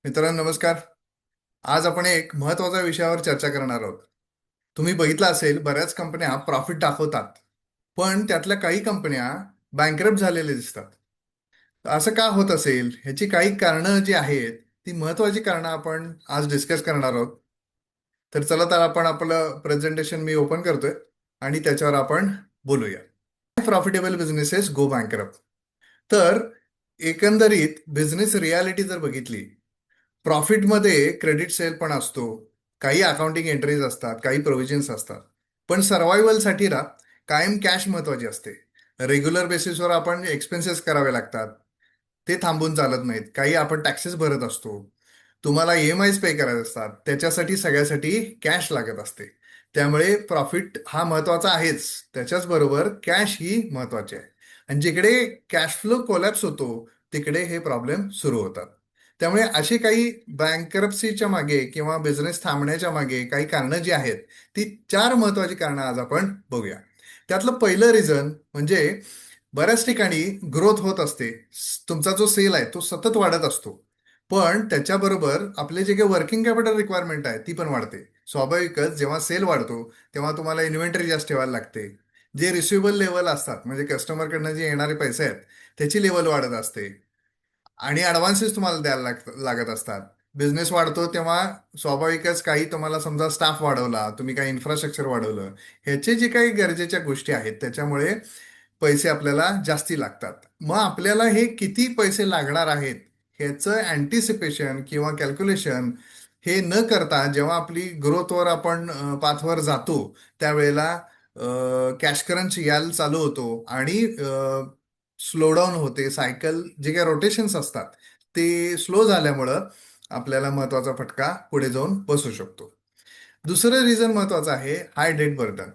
मित्रांनो नमस्कार. आज आपण एक महत्वाच्या विषयावर चर्चा करणार आहोत. तुम्ही बघितलं असेल, बऱ्याच कंपन्या प्रॉफिट दाखवतात, पण त्यातल्या काही कंपन्या बँकरप्ट झालेल्या दिसतात. असं का होत असेल, ह्याची काही कारणं जी आहेत, ती महत्वाची कारणं आपण आज डिस्कस करणार आहोत. तर चला, तर आपण आपलं प्रेझेंटेशन मी ओपन करतोय आणि त्याच्यावर आपण बोलूया. प्रॉफिटेबल बिझनेसेस गो बँकरप्ट. तर एकंदरीत बिझनेस रियालिटी जर बघितली, प्रॉफिटमध्ये क्रेडिट सेल पण असतो, काही अकाउंटिंग एंट्रीज असतात, काही प्रोव्हिजन्स असतात. पण सर्व्हायव्हलसाठी ना, कायम कॅश महत्वाची असते. रेग्युलर बेसिसवर आपण एक्सपेन्सेस करावे लागतात, ते थांबून चालत नाहीत. काही आपण टॅक्सेस भरत असतो, तुम्हाला EMIs पे करायचे असतात, त्याच्यासाठी सगळ्यासाठी कॅश लागत असते. त्यामुळे प्रॉफिट हा महत्वाचा आहेच, त्याच्याच बरोबर कॅश ही महत्वाची आहे. आणि जिकडे कॅश फ्लो कोलॅप्स होतो, तिकडे हे प्रॉब्लेम सुरू होतात. त्यामुळे अशी काही बँकरप्सीच्या मागे किंवा बिझनेस थांबण्याच्या मागे काही कारणं जी आहेत, ती चार महत्वाची कारणं आज आपण बघूया. त्यातलं पहिलं रिझन म्हणजे बऱ्याच ठिकाणी ग्रोथ होत असते. तुमचा जो सेल आहे तो सतत वाढत असतो, पण त्याच्याबरोबर आपले जे काही वर्किंग कॅपिटल रिक्वायरमेंट आहे ती पण वाढते. स्वाभाविकच जेव्हा सेल वाढतो तेव्हा तुम्हाला इन्व्हेंटरी जास्त ठेवायला लागते. जे रिसिवेबल लेवल असतात, म्हणजे कस्टमरकडनं जे येणारे पैसे आहेत, त्याची लेवल वाढत असते. आणि ऍडव्हान्सेस तुम्हाला द्यायला लागत असतात. बिझनेस वाढतो तेव्हा स्वाभाविकच काही तुम्हाला समजा स्टाफ वाढवला, तुम्ही काही इन्फ्रास्ट्रक्चर वाढवलं, ह्याचे जे काही गरजेच्या गोष्टी आहेत त्याच्यामुळे पैसे आपल्याला जास्ती लागतात. मग आपल्याला हे किती पैसे लागणार आहेत ह्याचं अँटिसिपेशन किंवा कॅल्क्युलेशन हे न करता जेव्हा आपली ग्रोथवर आपण पाथवर जातो, त्यावेळेला कॅश क्रंच यायला चालू होतो आणि स्लोडाऊन होते. सायकल जे काही रोटेशन्स असतात ते स्लो झाल्यामुळं आपल्याला महत्वाचा फटका पुढे जाऊन बसू शकतो. दुसरं रिझन महत्वाचं आहे, हाय डेट बर्डन.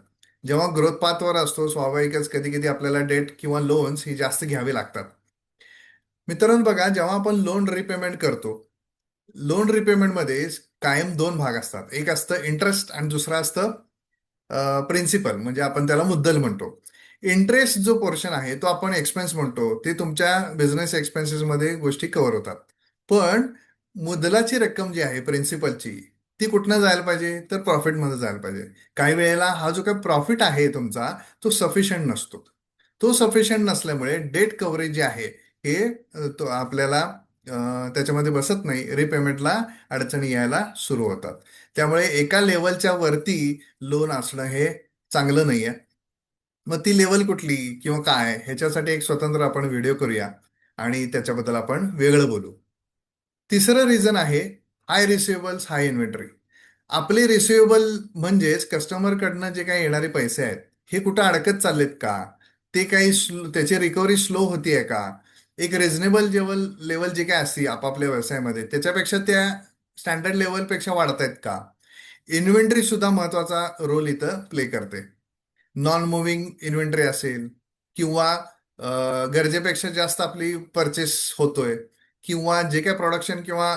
जेव्हा ग्रोथ पाथवर असतो, स्वाभाविकच कधी कधी आपल्याला डेट किंवा लोन्स ही जास्त घ्यावी लागतात. मित्रांनो बघा, जेव्हा आपण लोन रिपेमेंट करतो, लोन रिपेमेंटमध्ये कायम दोन भाग असतात. एक असतं इंटरेस्ट आणि दुसरं असतं प्रिन्सिपल, म्हणजे आपण त्याला मुद्दल म्हणतो. इंटरेस्ट जो पोर्शन आहे तो आपण एक्सपेन्स म्हणतो, ते तुमच्या बिझनेस एक्सपेन्सेस मध्ये गोष्टी कव्हर होतात. पण मुद्दलाची रक्कम जी आहे प्रिन्सिपलची, ती कुठनं जायला पाहिजे, तर प्रॉफिटमध्ये जायला पाहिजे. काही वेळेला हा जो काही प्रॉफिट आहे तुमचा, तो सफिशियंट नसतो. तो सफिशियंट नसल्यामुळे डेट कव्हरेज जे आहे हे तो आपल्याला त्याच्यामध्ये बसत नाही. रिपेमेंटला अडचणी यायला सुरू होतात. त्यामुळे एका लेवलच्या वरती लोन असणं हे चांगलं नाहीये. मग ती लेवल कुठली किंवा काय, ह्याच्यासाठी एक स्वतंत्र आपण व्हिडिओ करूया आणि त्याच्याबद्दल आपण वेगळं बोलू. तिसरं रिझन आहे, हाय रिसिवेबल्स हाय इन्व्हेंटरी. आपले रिसिवेबल म्हणजेच कस्टमरकडनं जे काही येणारे पैसे आहेत, हे कुठं अडकत चाललेत का, ते काही त्याची रिकव्हरी स्लो होतीये का, एक रिझनेबल लेवल लेवल जे काय असते आपापल्या व्यवसायामध्ये त्याच्यापेक्षा त्या स्टँडर्ड लेवलपेक्षा वाढत आहेत का. इन्व्हेंटरी सुद्धा महत्वाचा रोल इथं प्ले करते. नॉन मुव्हिंग इन्व्हेंटरी असेल किंवा गरजेपेक्षा जास्त आपली परचेस होतोय, किंवा जे काय प्रोडक्शन किंवा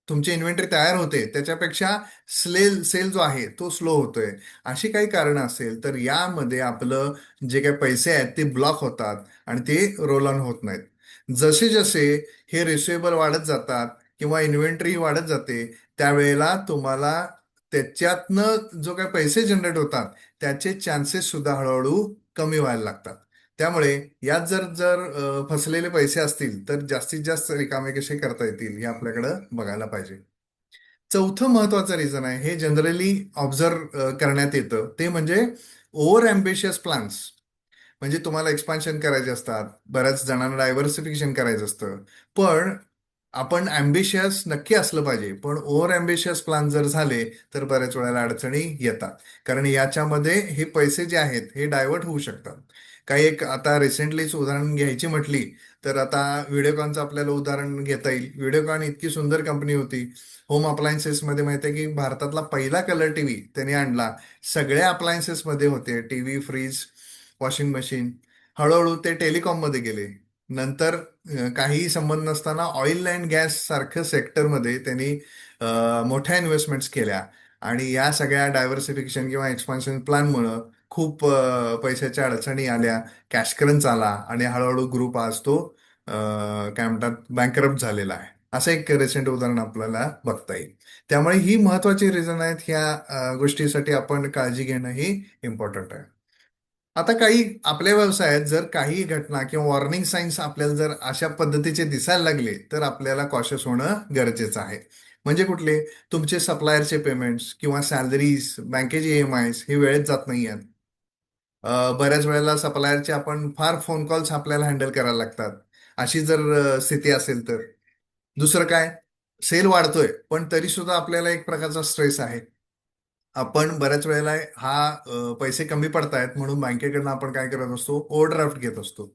तुमची इन्व्हेंटरी तयार होते त्याच्यापेक्षा सेल जो आहे तो स्लो होतोय, अशी काही कारणं असेल तर यामध्ये आपलं जे काही पैसे आहेत ते ब्लॉक होतात आणि ते रोल ऑन होत नाहीत. जसे जसे हे रिसिवेबल वाढत जातात किंवा इन्व्हेंटरी वाढत जाते, त्यावेळेला तुम्हाला त्याच्यातनं जो काही पैसे जनरेट होतात त्याचे चान्सेस सुद्धा हळूहळू कमी व्हायला लागतात. त्यामुळे यात जर जर फसलेले पैसे असतील तर जास्तीत जास्त रिकामे कसे करता येतील हे आपल्याकडं बघायला पाहिजे. चौथं महत्वाचं रिझन आहे, हे जनरली ऑब्झर्व करण्यात येतं, ते म्हणजे ओव्हर अम्बिशियस प्लॅन्स. म्हणजे तुम्हाला एक्सपान्शन करायचे असतात, बऱ्याच जणांना डायव्हर्सिफिकेशन करायचं असतं. पण आपण अम्बिशियस नक्की असलं पाहिजे, पण ओव्हर अम्बिशियस प्लॅन जर झाले तर बऱ्याच वेळेला अडचणी येतात. कारण याच्यामध्ये हे पैसे जे आहेत हे डायव्हर्ट होऊ शकतात. काही एक आता रिसेंटलीच उदाहरण घ्यायची म्हटली तर आता व्हिडिओकॉनचं आपल्याला उदाहरण घेता येईल. व्हिडिओकॉन इतकी सुंदर कंपनी होती. होम अप्लायन्सेस मध्ये माहिती आहे की भारतातला पहिला कलर टीव्ही त्याने आणला. सगळ्या अप्लायन्सेस मध्ये होते, टीव्ही, फ्रीज, वॉशिंग मशीन. हळूहळू ते टेलिकॉम मध्ये गेले. नंतर काही संबंध नसताना ऑइल अँड गॅस सारख्या सेक्टरमध्ये त्यांनी मोठ्या इन्व्हेस्टमेंट्स केल्या. आणि या सगळ्या डायव्हर्सिफिकेशन किंवा एक्सपान्शन प्लॅनमुळं खूप पैशाच्या अडचणी आल्या, कॅश क्रंच आला आणि हळूहळू ग्रुप आज तो काय म्हणतात बँकरप्ट झालेला आहे. असं एक रिसेंट उदाहरण आपल्याला बघता येईल. त्यामुळे ही महत्वाची रिझन आहेत. ह्या गोष्टीसाठी आपण काळजी घेणं ही इम्पॉर्टंट आहे. आता काही आपल्या व्यवसायात जर काही घटना किंवा वॉर्निंग साईन्स आपल्याला जर अशा पद्धतीचे दिसायला लागले तर आपल्याला कॉशियस होणं गरजेचं आहे. म्हणजे कुठले? तुमचे सप्लायरचे पेमेंट्स किंवा सॅलरीज, बँकेचे EMIs हे वेळेत जात नाही आहेत. बऱ्याच वेळेला सप्लायरचे आपण फार फोन कॉल्स आपल्याला हँडल करायला लागतात. अशी जर स्थिती असेल तर. दुसरं काय? सेल वाढतोय पण तरी सुद्धा आपल्याला एक प्रकारचा स्ट्रेस आहे. आपण बऱ्याच वेळेला पैसे कमी पडतायत म्हणून बँकेकडनं आपण काय करत असतो? ओव्हरड्राफ्ट घेत असतो.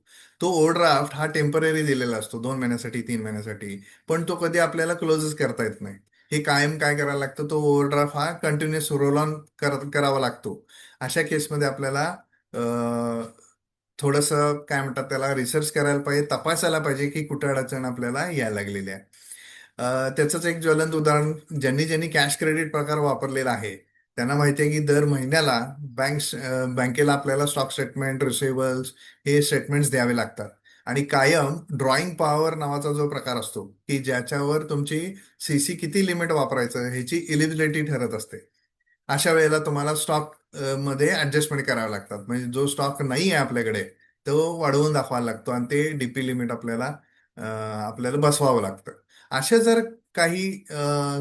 तो ओव्हरड्राफ्ट हा टेम्पररी दिलेला असतो, 2 महिन्यासाठी, 3 महिन्यासाठी. पण तो कधी आपल्याला क्लोजच करता येत नाही. हे कायम काय करायला लागतं? तो ओव्हरड्राफ्ट हा कंटिन्युअस रोल ऑन करावा लागतो. अशा केसमध्ये आपल्याला थोडंसं काय म्हणतात त्याला रिसर्च करायला पाहिजे, तपासायला पाहिजे की कुठं अडचण आपल्याला यायला लागलेली आहे. त्याचंच एक ज्वलंत उदाहरण, ज्यांनी ज्यांनी कॅश क्रेडिट प्रकार वापरलेला आहे त्यांना माहिती आहे की दर महिन्याला बँकेला आपल्याला स्टॉक स्टेटमेंट, रिसिव्हल्स हे स्टेटमेंट्स द्यावे लागतात. आणि कायम ड्रॉइंग पॉवर नावाचा जो प्रकार असतो की ज्याच्यावर तुमची CC किती लिमिट वापरायचं ह्याची इलिजिबिलिटी ठरत असते. अशा वेळेला तुम्हाला स्टॉक मध्ये ऍडजस्टमेंट करावे लागतात. म्हणजे जो स्टॉक नाही आहे आपल्याकडे तो वाढवून दाखवायला लागतो आणि ते DP लिमिट आपल्याला बसवावं लागतं. अशा जर काही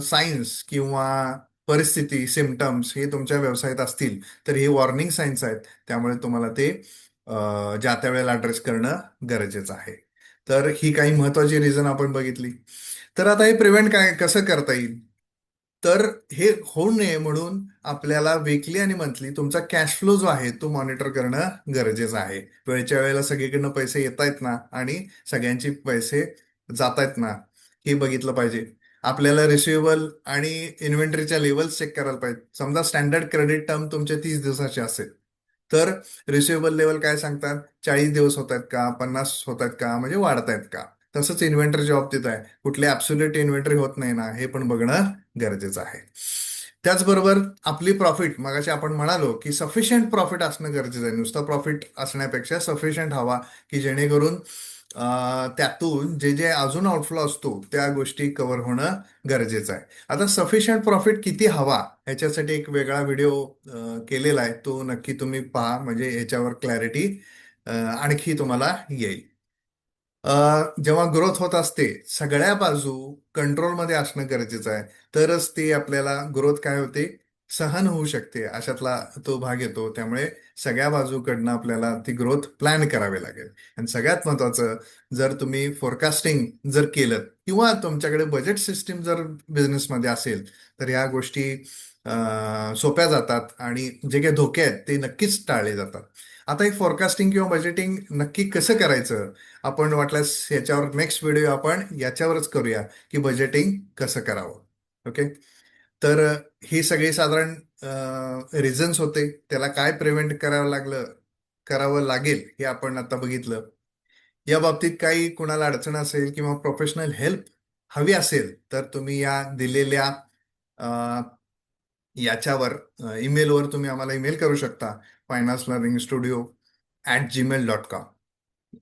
सायन्स किंवा परिस्थिती, सिमटम्स हे तुमच्या व्यवसायात असतील तर हे वॉर्निंग सायन्स आहेत. त्यामुळे तुम्हाला ते ज्या त्या वेळेला ऍड्रेस करणं गरजेचं आहे. तर ही काही महत्वाची रिझन आपण बघितली. तर आता हे प्रिव्हेंट काय कसं करता येईल? तर हे होऊ नये म्हणून आपल्याला वीकली आणि मंथली तुमचा कॅश फ्लो जो आहे तो मॉनिटर करणं गरजेचं आहे. वेळच्या वेळेला सगळीकडनं पैसे येत आहेत ना आणि सगळ्यांचे पैसे जात आहेत ना हे बघितलं पाहिजे. आपल्याला रिसिव्हेबल आणि इन्व्हेंटरीच्या लेवल्स चेक करायला पाहिजे. समजा स्टँडर्ड क्रेडिट टर्म तुमच्या 30 दिवसाची असेल तर रिसिव्हेबल लेवल काय सांगतात? 40 दिवस होत आहेत का, 50 होत आहेत का, म्हणजे वाढत आहेत का. तसंच इन्व्हेंटरीच्या बाबतीत आहे. कुठले ऍब्सोल्युट इन्व्हेंटरी होत नाही ना हे पण बघणं गरजेचं आहे. त्याचबरोबर आपली प्रॉफिट, मगाशी आपण म्हणालो की सफिशियंट प्रॉफिट असणं गरजेचं आहे. नुसतं प्रॉफिट असण्यापेक्षा सफिशियंट हवा की जेणेकरून त्यातून जे जे अजून आउटफ्लो असतो त्या गोष्टी कव्हर होणं गरजेचं आहे. आता सफिशियंट प्रॉफिट किती हवा ह्याच्यासाठी एक वेगळा व्हिडिओ केलेला आहे. तो नक्की तुम्ही पहा, म्हणजे ह्याच्यावर क्लॅरिटी आणखी तुम्हाला येईल. जेव्हा ग्रोथ होत असते सगळ्या बाजू कंट्रोलमध्ये असणं गरजेचं आहे. तरच ती आपल्याला ग्रोथ काय होते, सहन होऊ शकते अशातला तो भाग येतो. त्यामुळे सगळ्या बाजूकडनं आपल्याला ती ग्रोथ प्लॅन करावी लागेल. आणि सगळ्यात महत्वाचं, जर तुम्ही फोरकास्टिंग जर केलं किंवा तुमच्याकडे बजेट सिस्टीम जर बिझनेसमध्ये असेल तर ह्या गोष्टी सोप्या जातात आणि जे काही धोके आहेत ते नक्कीच टाळले जातात. आता एक फोरकास्टिंग किंवा बजेटिंग नक्की कसं करायचं, आपण वाटल्यास याच्यावर नेक्स्ट व्हिडिओ आपण याच्यावरच करूया की बजेटिंग कसं करावं. ओके. तर ही सगळी साधारण रिझन्स होते. त्याला काय प्रिव्हेंट करावं लागेल हे आपण आता बघितलं. या बाबतीत काही कुणाला अडचण असेल किंवा प्रोफेशनल हेल्प हवी असेल तर तुम्ही या दिलेल्या याच्यावर ईमेलवर तुम्ही आम्हाला ईमेल करू शकता, finance learning studio@gmail.com.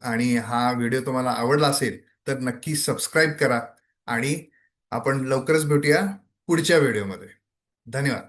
आणि हा व्हिडिओ तुम्हाला आवडला असेल तर नक्की सबस्क्राईब करा आणि आपण लवकरच भेटूया पुढच्या व्हिडिओमध्ये. धन्यवाद.